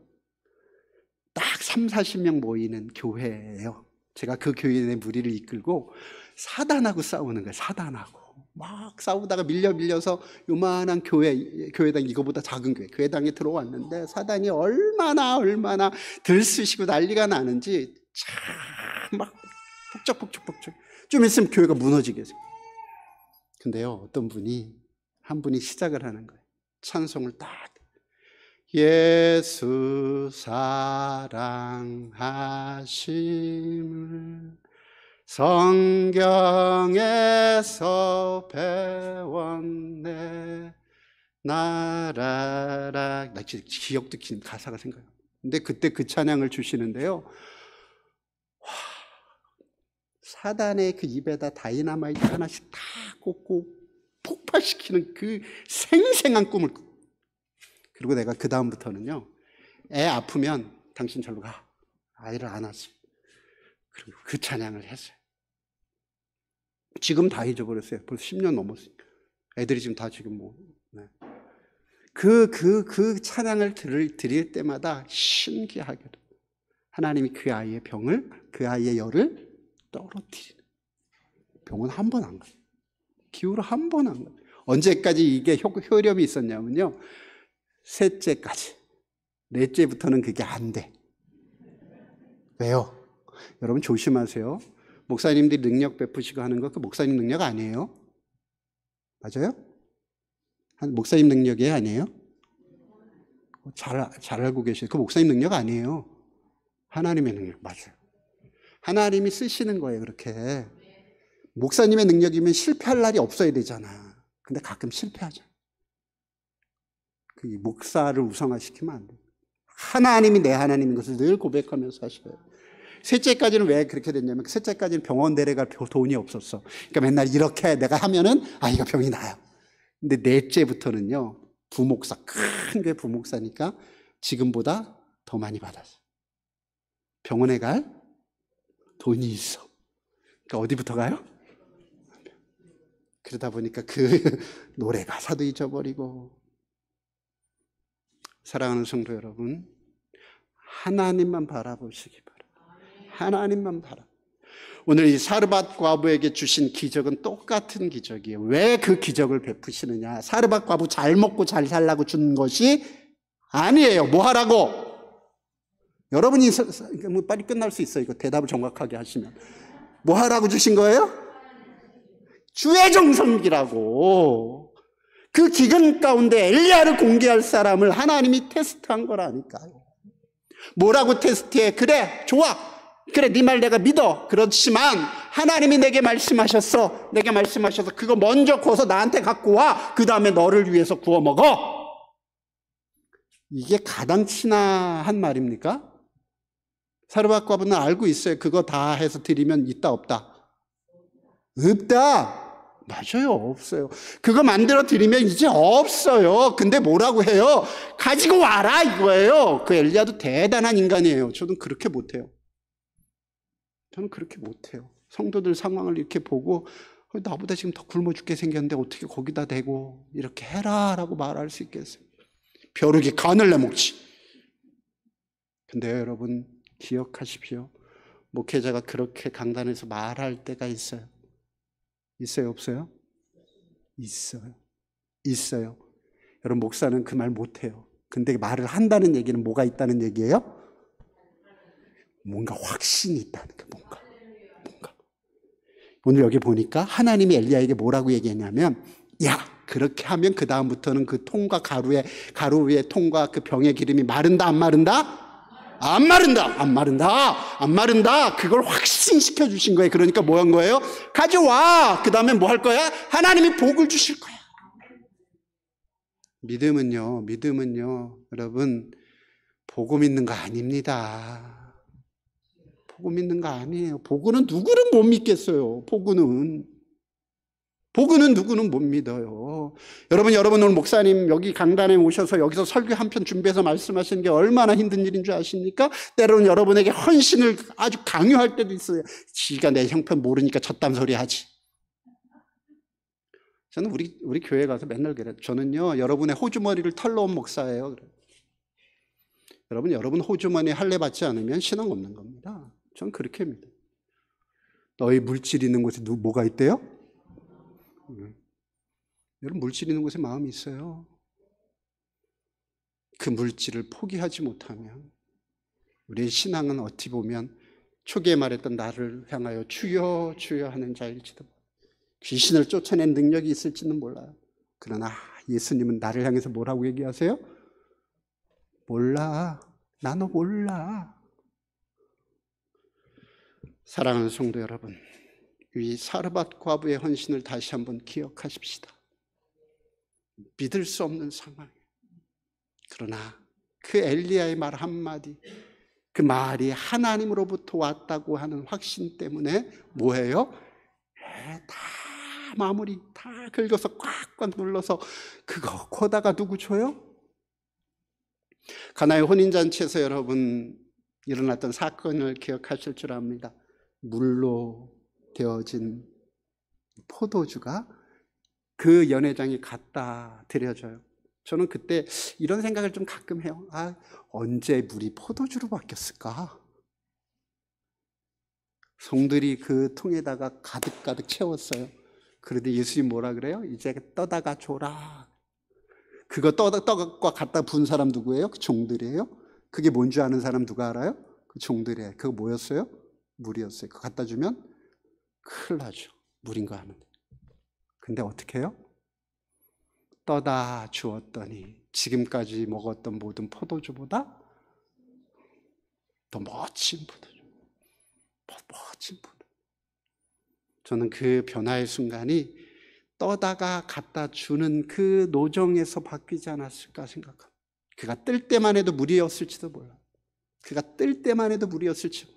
딱 30-40명 모이는 교회예요. 제가 그 교회의 무리를 이끌고 사단하고 싸우는 거예요. 사단하고. 막 싸우다가 밀려서 요만한 교회당 이거보다 작은 교회당에 들어왔는데 사단이 얼마나 들쑤시고 난리가 나는지 참 막 북적북적 좀 있으면 교회가 무너지겠어요. 근데요, 한 분이 시작을 하는 거예요. 찬송을 딱. 예수 사랑하심을 성경에서 배웠네 나라라. 나 진짜 기억도 긴 가사가 생각해요. 근데 그때 그 찬양을 주시는데요. 와, 사단의 그 입에다 다이너마이트 하나씩 다 꽂고 폭발시키는 그 생생한 꿈을. 그리고 내가 그 다음부터는요, 애 아프면 당신 절로 가. 아이를 안았어요. 그리고 그 찬양을 했어요. 지금 다 잊어버렸어요. 벌써 10년 넘었으니까. 애들이 지금 다 뭐. 네. 그 찬양을 드릴 때마다 신기하게도 하나님이 그 아이의 그 아이의 열을 떨어뜨리는. 병원 한 번 안 가요. 기후로 한 번 안 가요. 언제까지 이게 효력이 있었냐면요. 셋째까지. 넷째부터는 그게 안 돼. 왜요? 여러분 조심하세요. 목사님들이 능력 베푸시고 하는 거 그 목사님 능력 아니에요? 맞아요? 목사님 능력이 아니에요? 잘 알고 계세요. 그 목사님 능력 아니에요. 하나님의 능력. 맞아요. 하나님이 쓰시는 거예요. 그렇게. 목사님의 능력이면 실패할 날이 없어야 되잖아. 근데 가끔 실패하잖아. 그 목사를 우상화시키면 안 돼요. 하나님이 내 하나님인 것을 늘 고백하면서 하셔요. 셋째까지는 왜 그렇게 됐냐면 셋째까지는 병원 데려갈 돈이 없었어. 그러니까 맨날 이렇게 내가 하면은 아이가 병이 나요. 근데 넷째부터는요, 부목사, 큰 교회 부목사니까 지금보다 더 많이 받았어. 병원에 갈 돈이 있어. 그러니까 어디부터 가요? 그러다 보니까 그 노래 가사도 잊어버리고. 사랑하는 성도 여러분, 하나님만 바라보시기 바랍니다. 하나님만 바라. 오늘 이 사르밧 과부에게 주신 기적은 똑같은 기적이에요. 왜 그 기적을 베푸시느냐? 사르밧 과부 잘 먹고 잘 살라고 준 것이 아니에요. 뭐 하라고? 여러분이 빨리 끝날 수 있어요. 이거 대답을 정확하게 하시면. 뭐 하라고 주신 거예요? 주의 정성기라고. 그 기근 가운데 엘리야를 공개할 사람을 하나님이 테스트한 거라니까요. 뭐라고 테스트해? 그래, 좋아. 그래, 네 말 내가 믿어. 그렇지만 하나님이 내게 말씀하셔서 그거 먼저 구워서 나한테 갖고 와. 그 다음에 너를 위해서 구워 먹어. 이게 가당치나 한 말입니까? 사르밧 과부는 알고 있어요. 그거 다 해서 드리면 있다 없다? 없다. 맞아요. 없어요. 그거 만들어 드리면 이제 없어요. 근데 뭐라고 해요? 가지고 와라 이거예요. 그 엘리야도 대단한 인간이에요. 저는 그렇게 못해요. 저는 그렇게 못해요. 성도들 상황을 이렇게 보고 나보다 지금 더 굶어 죽게 생겼는데 어떻게 거기다 대고 이렇게 해라 라고 말할 수 있겠어요? 벼룩이 간을 내먹지. 근데 여러분 기억하십시오. 목회자가 그렇게 강단에서 말할 때가 있어요. 있어요, 없어요? 있어요. 있어요. 여러분 목사는 그 말 못해요. 근데 말을 한다는 얘기는 뭐가 있다는 얘기예요? 뭔가 확신이 있다는 거. 뭔가. 오늘 여기 보니까 하나님이 엘리야에게 뭐라고 얘기했냐면, 야 그렇게 하면 그 다음부터는 그 통과 가루 위에 통과 그 병의 기름이 마른다 안 마른다? 안 마른다. 안 마른다. 안 마른다. 그걸 확신시켜 주신 거예요. 그러니까 뭐 한 거예요? 가져와. 그 다음에 뭐 할 거야? 하나님이 복을 주실 거야. 믿음은요 여러분 복음 있는 거 아닙니다. 복음 있는 거 아니에요. 복음은 누구를 못 믿겠어요. 복음은 누구는 못 믿어요. 여러분 오늘 목사님 여기 강단에 오셔서 여기서 설교 한 편 준비해서 말씀하시는 게 얼마나 힘든 일인 줄 아십니까? 때로는 여러분에게 헌신을 아주 강요할 때도 있어요. 지가 내 형편 모르니까 젖담 소리 하지. 저는 우리 교회 가서 맨날 그래요. 저는요 여러분의 호주머니를 털러 온 목사예요. 여러분 호주머니 할례 받지 않으면 신앙 없는 겁니다. 저는 그렇게 믿어요. 너희 물질 있는 곳에 뭐가 있대요? 여러분 물질 있는 곳에 마음이 있어요. 그 물질을 포기하지 못하면 우리의 신앙은 어찌 보면 초기에 말했던 나를 향하여 주여 주여 하는 자일지도, 귀신을 쫓아낸 능력이 있을지는 몰라요. 그러나 예수님은 나를 향해서 뭐라고 얘기하세요? 몰라. 나 너 몰라. 사랑하는 성도 여러분, 이 사르밧 과부의 헌신을 다시 한번 기억하십시다. 믿을 수 없는 상황. 그러나 그 엘리야의 말 한마디, 그 말이 하나님으로부터 왔다고 하는 확신 때문에 뭐예요? 다 마무리 다 긁어서 꽉꽉 눌러서 그거 거다가 누구 줘요? 가나의 혼인잔치에서 여러분 일어났던 사건을 기억하실 줄 압니다. 물로 데워진 포도주가 그 연회장이 갖다 드려져요. 저는 그때 이런 생각을 좀 가끔 해요. 언제 물이 포도주로 바뀌었을까? 성들이 그 통에다가 가득가득 채웠어요. 그런데 예수님 뭐라 그래요? 이제 떠다가 줘라. 그거 떠가 갖다 부은 사람 누구예요? 그 종들이에요. 그게 뭔지 아는 사람 누가 알아요? 그 종들이에요. 그거 뭐였어요? 물이었어요. 그거 갖다 주면 큰일 나죠. 물인 거 아는데. 근데 어떻게 해요? 떠다 주었더니 지금까지 먹었던 모든 포도주보다 더 멋진 포도주. 멋진 포도. 저는 그 변화의 순간이 떠다가 갖다 주는 그 노정에서 바뀌지 않았을까 생각합니다. 그가 뜰 때만 해도 물이었을지도 몰라요. 그가 뜰 때만 해도 물이었을지.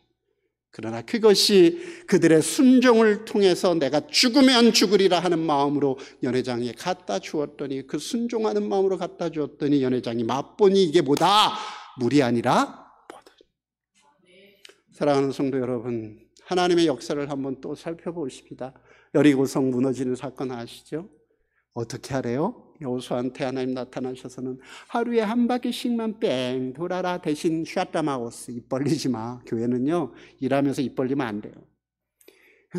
그러나 그것이 그들의 순종을 통해서 내가 죽으면 죽으리라 하는 마음으로 연회장에 갖다 주었더니, 그 순종하는 마음으로 갖다 주었더니 연회장이 맛보니 이게 뭐다? 물이 아니라 포도주. 사랑하는 성도 여러분, 하나님의 역사를 한번 또 살펴보십니다. 여리고성 무너지는 사건 아시죠? 어떻게 하래요? 여호수아한테 하나님 나타나셔서는 하루에 한 바퀴씩만 뺑 돌아라. 대신 샤타마우스, 입 벌리지 마. 교회는요 일하면서 입 벌리면 안 돼요.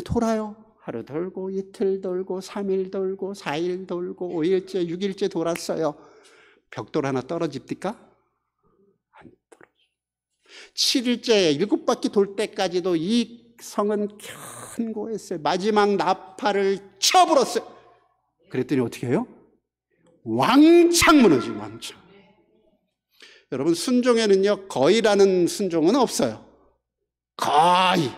돌아요. 하루 돌고 이틀 돌고 3일 돌고 4일 돌고 5일째 6일째 돌았어요. 벽돌 하나 떨어집니까? 안 떨어져. 7일째 7바퀴 돌 때까지도 이 성은 견고했어요. 마지막 나팔을 쳐불었어요. 그랬더니 어떻게 해요? 왕창 무너지고, 왕창. 여러분, 순종에는요 거의라는 순종은 없어요. 거의.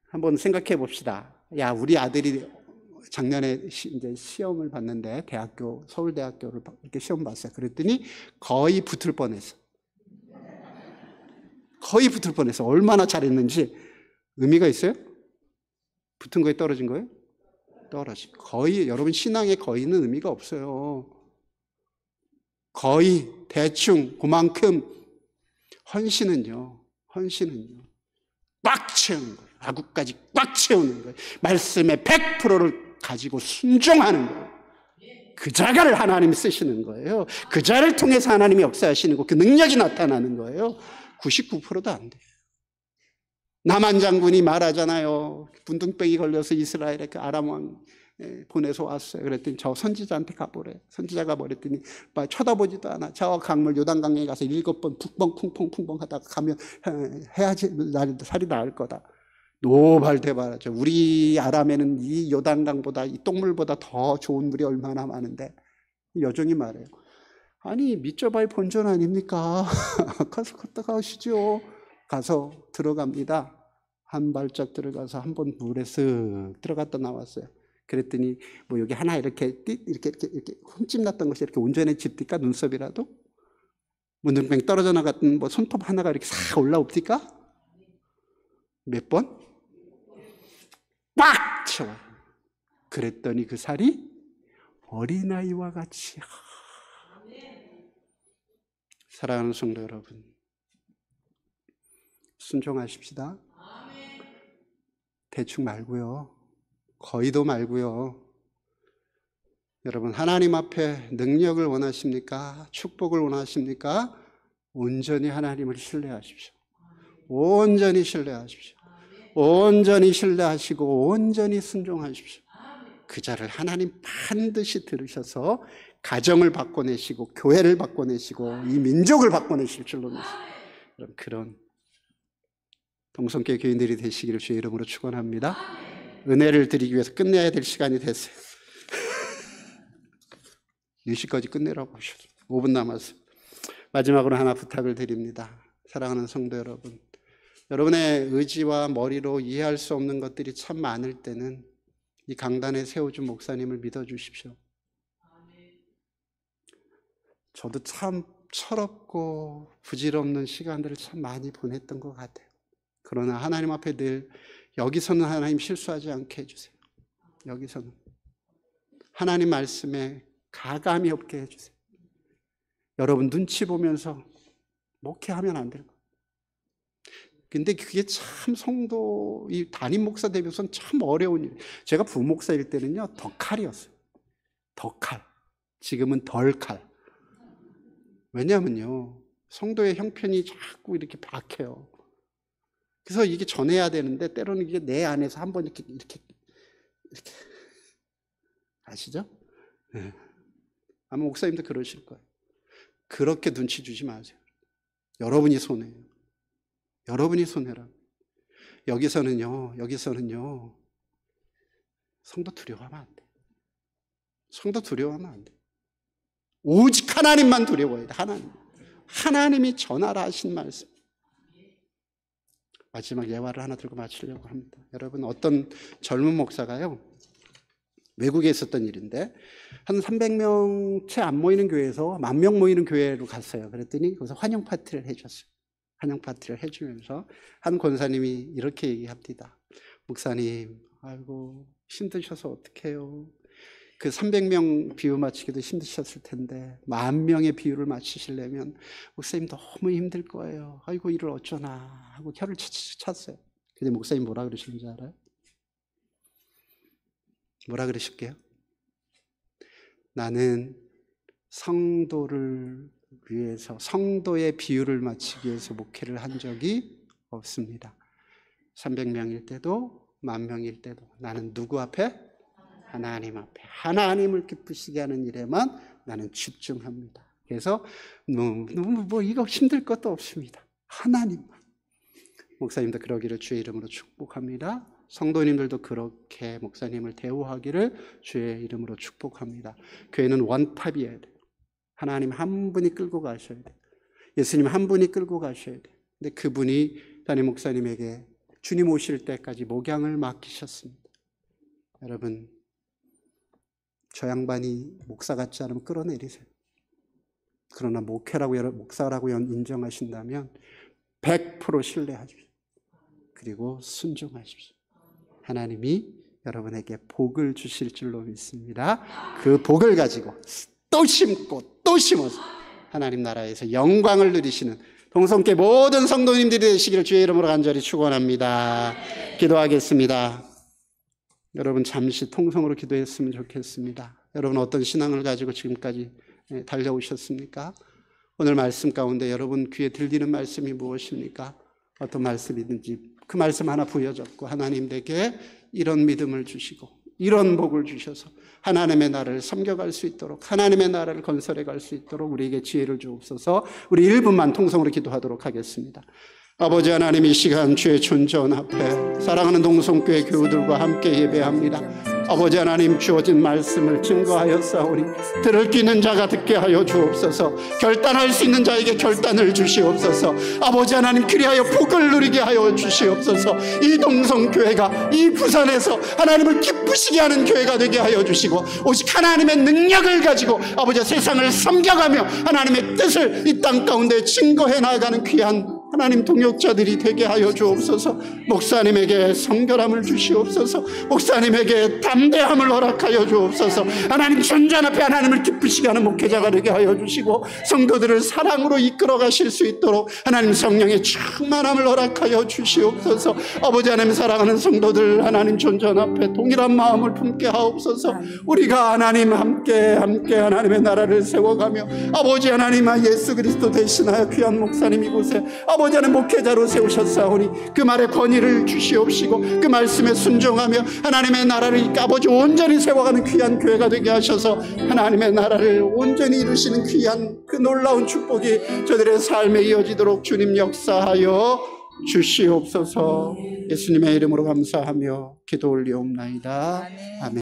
한번 생각해 봅시다. 야, 우리 아들이 작년에 이제 시험을 봤는데, 서울대학교를 이렇게 시험 봤어요. 그랬더니 거의 붙을 뻔했어. 거의 붙을 뻔했어. 얼마나 잘했는지. 의미가 있어요? 붙은 거에 떨어진 거예요? 떨어진. 거의, 여러분 신앙의 거의는 의미가 없어요. 거의, 대충, 그만큼. 헌신은요. 꽉 채우는 거예요. 아구까지 꽉 채우는 거예요. 말씀의 100%를 가지고 순종하는 거예요. 그 자가를 하나님이 쓰시는 거예요. 그 자를 통해서 하나님이 역사하시는 거, 그 능력이 나타나는 거예요. 99%도 안 돼요. 나만 장군이 말하잖아요. 분등병이 걸려서 이스라엘에 그 아람 왕 보내서 왔어요. 그랬더니 저 선지자한테 가보래. 선지자가 뭐랬더니 쳐다보지도 않아. 저 강물 요단강에 가서 7번 쿵펑 하다가 가면 해야지 살이 나을 거다. 노발대발하죠. 우리 아람에는 이 요단강보다 이 똥물보다 더 좋은 물이 얼마나 많은데. 여종이 말해요. 아니 밑져봐야 본전 아닙니까? 가서 갔다 가시죠. 가서 들어갑니다. 한 발짝 들어가서 한 번 물에 쓱 들어갔다 나왔어요. 그랬더니 뭐 여기 하나 이렇게 흠집 났던 것이 이렇게 온전히 집니까? 눈썹이라도? 뭐 눈병 떨어져 나갔던 뭐 손톱 하나가 이렇게 싹 올라옵니까? 몇 번? 꽉 채워. 그랬더니 그 살이 어린아이와 같이. 사랑하는 성도 여러분, 순종하십시다. 대충 말고요. 거의도 말고요. 여러분 하나님 앞에 능력을 원하십니까? 축복을 원하십니까? 온전히 하나님을 신뢰하십시오. 온전히 신뢰하십시오. 온전히 신뢰하시고 온전히 순종하십시오. 그 자를 하나님 반드시 들으셔서 가정을 바꿔내시고 교회를 바꿔내시고 이 민족을 바꿔내실 줄로 믿습니다. 그런 동성교회 교인들이 되시기를 주의 이름으로 축원합니다. 은혜를 드리기 위해서 끝내야 될 시간이 됐어요. 4시까지 끝내라고 하셨어요. 5분 남았어요. 마지막으로 하나 부탁을 드립니다. 사랑하는 성도 여러분, 여러분의 의지와 머리로 이해할 수 없는 것들이 참 많을 때는 이 강단에 세워준 목사님을 믿어주십시오. 저도 참 철없고 부질없는 시간들을 참 많이 보냈던 것 같아요. 그러나 하나님 앞에 늘 여기서는 하나님 실수하지 않게 해주세요. 여기서는 하나님 말씀에 가감이 없게 해주세요. 여러분 눈치 보면서 목회하면 안 될 거예요. 근데 그게 참 성도, 이 담임 목사 되면서는 참 어려운 일. 제가 부목사일 때는요, 덕칼이었어요. 덕칼. 지금은 덜칼. 왜냐면요, 성도의 형편이 자꾸 이렇게 박혀요. 그래서 이게 전해야 되는데, 때로는 이게 내 안에서 한번 이렇게. 아시죠? 네. 아마 목사님도 그러실 거예요. 그렇게 눈치 주지 마세요. 여러분이 손해요. 여러분이 손해라. 여기서는요, 성도 두려워하면 안 돼. 성도 두려워하면 안 돼. 오직 하나님만 두려워해야 돼. 하나님이 전하라 하신 말씀. 마지막 예화를 하나 들고 마치려고 합니다. 여러분, 어떤 젊은 목사가요, 외국에 있었던 일인데 한 300명 채 안 모이는 교회에서 10,000명 모이는 교회로 갔어요. 그랬더니 거기서 환영 파티를 해줬어요. 환영 파티를 해주면서 한 권사님이 이렇게 얘기합니다. 목사님, 아이고 힘드셔서 어떡해요. 그 300명 비유 맞추기도 힘드셨을 텐데 10,000명의 비유를 맞추시려면 목사님 너무 힘들 거예요. 아이고 이를 어쩌나 하고 혀를 찼어요. 근데 목사님 뭐라 그러시는지 알아요? 뭐라 그러실게요? 나는 성도를 위해서, 성도의 비유를 맞추기 위해서 목회를 한 적이 없습니다. 300명일 때도 10,000명일 때도 나는 누구 앞에? 하나님 앞에. 하나님을 기쁘시게 하는 일에만 나는 집중합니다. 그래서 뭐 이거 힘들 것도 없습니다. 하나님만. 목사님도 그러기를 주의 이름으로 축복합니다. 성도님들도 그렇게 목사님을 대우하기를 주의 이름으로 축복합니다. 교회는 원탑이어야 돼요. 하나님 한 분이 끌고 가셔야 돼요. 예수님 한 분이 끌고 가셔야 돼요. 근데 그분이 담임 목사님에게 주님 오실 때까지 목양을 맡기셨습니다. 여러분, 저 양반이 목사 같지 않으면 끌어내리세요. 그러나 목사라고 인정하신다면 100% 신뢰하십시오. 그리고 순종하십시오. 하나님이 여러분에게 복을 주실 줄로 믿습니다. 그 복을 가지고 또 심고 또 심어서 하나님 나라에서 영광을 누리시는 동성계 모든 성도님들이 되시기를 주의 이름으로 간절히 축원합니다. 기도하겠습니다. 여러분 잠시 통성으로 기도했으면 좋겠습니다. 여러분 어떤 신앙을 가지고 지금까지 달려오셨습니까? 오늘 말씀 가운데 여러분 귀에 들리는 말씀이 무엇입니까? 어떤 말씀이든지 그 말씀 하나 부여잡고 하나님에게 이런 믿음을 주시고 이런 복을 주셔서 하나님의 나라를 섬겨갈 수 있도록, 하나님의 나라를 건설해 갈 수 있도록 우리에게 지혜를 주옵소서. 우리 1분만 통성으로 기도하도록 하겠습니다. 아버지 하나님, 이 시간 주의 존전 앞에 사랑하는 동성교회 교우들과 함께 예배합니다. 아버지 하나님, 주어진 말씀을 증거하였사오니 들을 귀 있는 자가 듣게 하여 주옵소서. 결단할 수 있는 자에게 결단을 주시옵소서. 아버지 하나님, 그리하여 복을 누리게 하여 주시옵소서. 이 동성교회가 이 부산에서 하나님을 기쁘시게 하는 교회가 되게 하여 주시고, 오직 하나님의 능력을 가지고 아버지 세상을 섬겨가며 하나님의 뜻을 이 땅 가운데 증거해 나가는 귀한 하나님 동역자들이 되게 하여 주옵소서. 목사님에게 성결함을 주시옵소서. 목사님에게 담대함을 허락하여 주옵소서. 하나님 존전 앞에 하나님을 기쁘시게 하는 목회자가 되게 하여 주시고, 성도들을 사랑으로 이끌어 가실 수 있도록 하나님 성령의 충만함을 허락하여 주시옵소서. 아버지 하나님, 사랑하는 성도들 하나님 존전 앞에 동일한 마음을 품게 하옵소서. 우리가 하나님 함께 하나님의 나라를 세워가며 아버지 하나님, 예수 그리스도 대신하여 귀한 목사님 이곳에 아버지 하나님 목회자로 세우셨사오니 그 말에 권위를 주시옵시고 그 말씀에 순종하며 하나님의 나라를 아버지 온전히 세워가는 귀한 교회가 되게 하셔서 하나님의 나라를 온전히 이루시는 귀한 그 놀라운 축복이 저들의 삶에 이어지도록 주님 역사하여 주시옵소서. 예수님의 이름으로 감사하며 기도 올리옵나이다. 아멘.